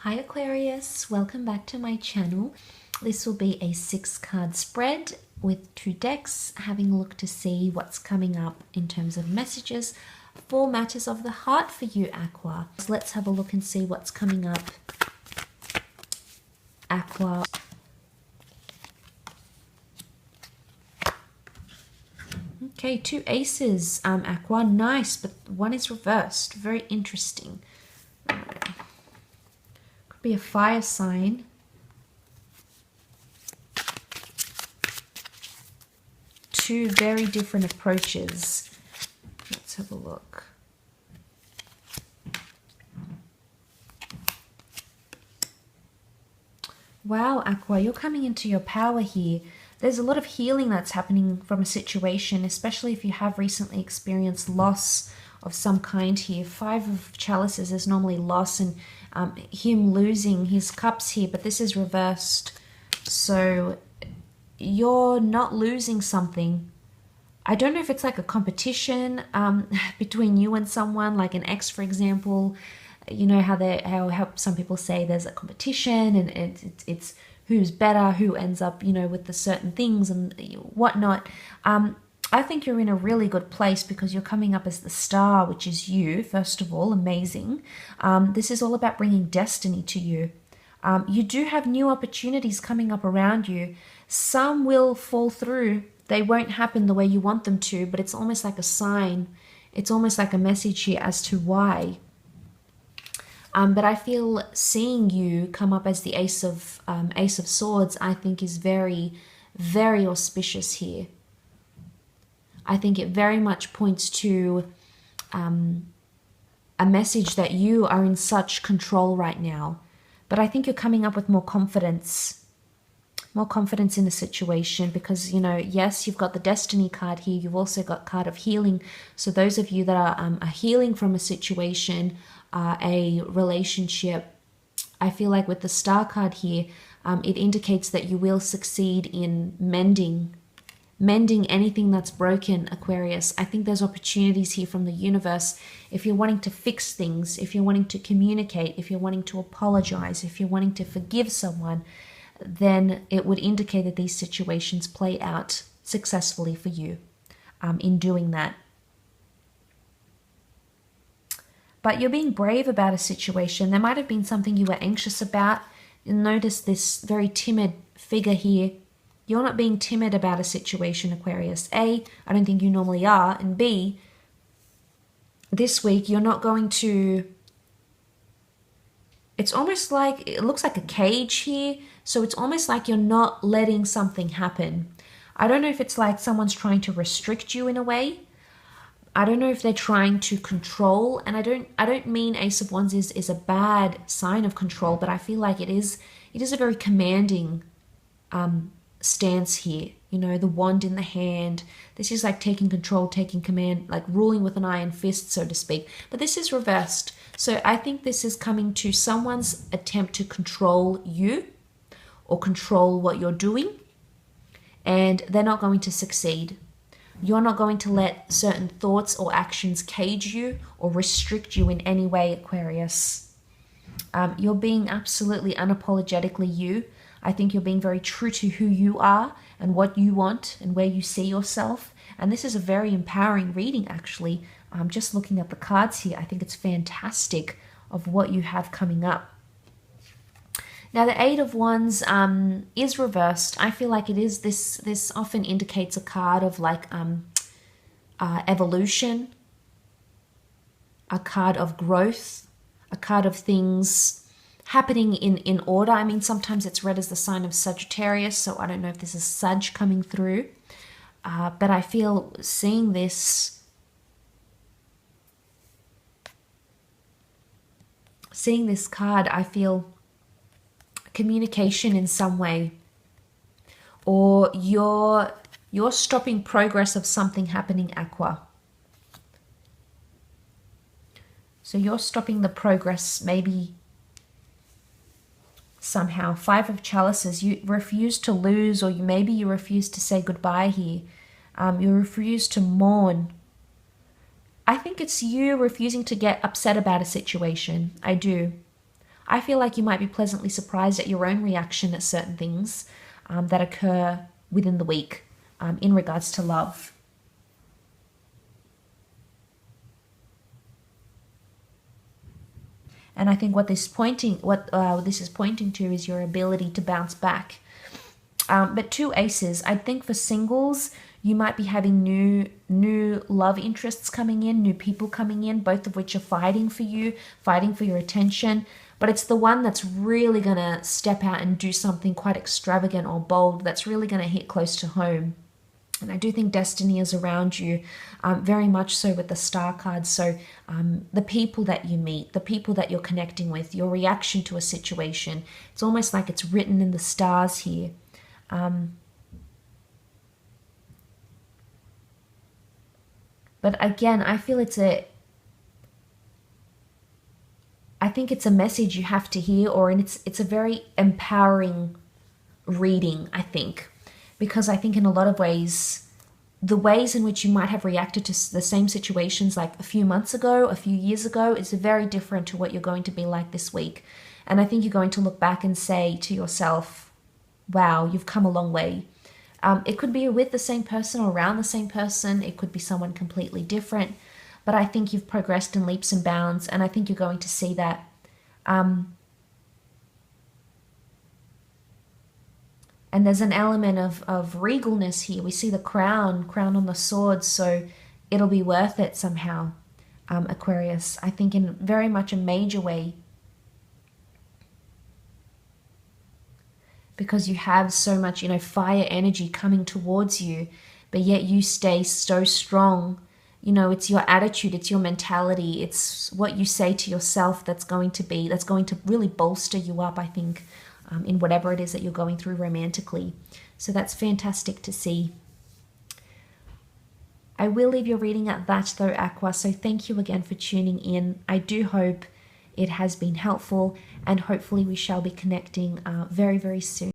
Hi Aquarius, welcome back to my channel. This will be a 6-card spread with 2 decks, having a look to see what's coming up in terms of messages for matters of the heart for you, Aqua. So let's have a look and see what's coming up, Aqua. Okay, 2 aces, Aqua, nice, but one is reversed, very interesting. Could be a fire sign. Two very different approaches. Let's have a look. Wow, Aqua, you're coming into your power here. There's a lot of healing that's happening from a situation, especially if you have recently experienced loss of some kind here. 5 of chalices is normally loss and him losing his cups here, but this is reversed. So you're not losing something. I don't know if it's like a competition between you and someone, like an ex, for example. You know how some people say there's a competition and it's who's better, who ends up, you know, with the certain things and whatnot. I think you're in a really good place because you're coming up as the star, which is you, first of all, amazing. This is all about bringing destiny to you. You do have new opportunities coming up around you. Some will fall through. They won't happen the way you want them to, but it's almost like a sign. It's almost like a message here as to why. But I feel seeing you come up as the Ace of Swords, I think is very, very auspicious here. I think it very much points to a message that you are in such control right now. But I think you're coming up with more confidence in the situation because, you know, yes, you've got the Destiny card here. You've also got card of healing. So those of you that are healing from a situation, a relationship, I feel like with the Star card here, it indicates that you will succeed in mending anything that's broken, Aquarius. I think there's opportunities here from the universe. If you're wanting to fix things, if you're wanting to communicate, if you're wanting to apologize, if you're wanting to forgive someone, then it would indicate that these situations play out successfully for you in doing that. But you're being brave about a situation. There might have been something you were anxious about. You'll notice this very timid figure here. You're not being timid about a situation, Aquarius. A, I don't think you normally are. And B, this week you're not going to... It's almost like, it looks like a cage here. So it's almost like you're not letting something happen. I don't know if it's like someone's trying to restrict you in a way. I don't know if they're trying to control. And I don't mean Ace of Wands is a bad sign of control, but I feel like it is a very commanding stance here. You know, the wand in the hand. This is like taking control, taking command, like ruling with an iron fist, so to speak. But this is reversed. So I think this is coming to someone's attempt to control you or control what you're doing. And they're not going to succeed. You're not going to let certain thoughts or actions cage you or restrict you in any way, Aquarius. You're being absolutely unapologetically you. I think you're being very true to who you are and what you want and where you see yourself. And this is a very empowering reading, actually. Just looking at the cards here, I think it's fantastic of what you have coming up. Now, the 8 of Wands is reversed. I feel like it is this often indicates a card of like evolution, a card of growth, a card of things happening in order. I mean, sometimes it's read as the sign of Sagittarius, so I don't know if this is Sag coming through. But I feel seeing this card, I feel communication in some way, or you're stopping progress of something happening, Aqua. So you're stopping the progress, maybe somehow. 5 of Chalices, you refuse to lose, or maybe you refuse to say goodbye here. You refuse to mourn. I think it's you refusing to get upset about a situation. I do. I feel like you might be pleasantly surprised at your own reaction at certain things that occur within the week in regards to love. And I think what this is pointing to is your ability to bounce back. But two aces, I think for singles, you might be having new love interests coming in, new people coming in, both of which are fighting for you, fighting for your attention. But it's the one that's really going to step out and do something quite extravagant or bold that's really going to hit close to home. And I do think destiny is around you, very much so with the star card. So the people that you meet, the people that you're connecting with, your reaction to a situation, it's almost like it's written in the stars here. But again, I feel I think it's a message you have to hear, or it's a very empowering reading, I think. Because I think in a lot of ways, the ways in which you might have reacted to the same situations like a few months ago, a few years ago, is very different to what you're going to be like this week. And I think you're going to look back and say to yourself, wow, you've come a long way. It could be with the same person or around the same person. It could be someone completely different. But I think you've progressed in leaps and bounds, and I think you're going to see that. And there's an element of regalness here. We see the crown on the sword, so it'll be worth it somehow, Aquarius. I think in very much a major way. Because you have so much, fire energy coming towards you, but yet you stay so strong. It's your attitude, it's your mentality, it's what you say to yourself that's going to really bolster you up, I think, in whatever it is that you're going through romantically. So that's fantastic to see. I will leave your reading at that though, Aqua, so thank you again for tuning in. I do hope it has been helpful, and hopefully we shall be connecting very, very soon.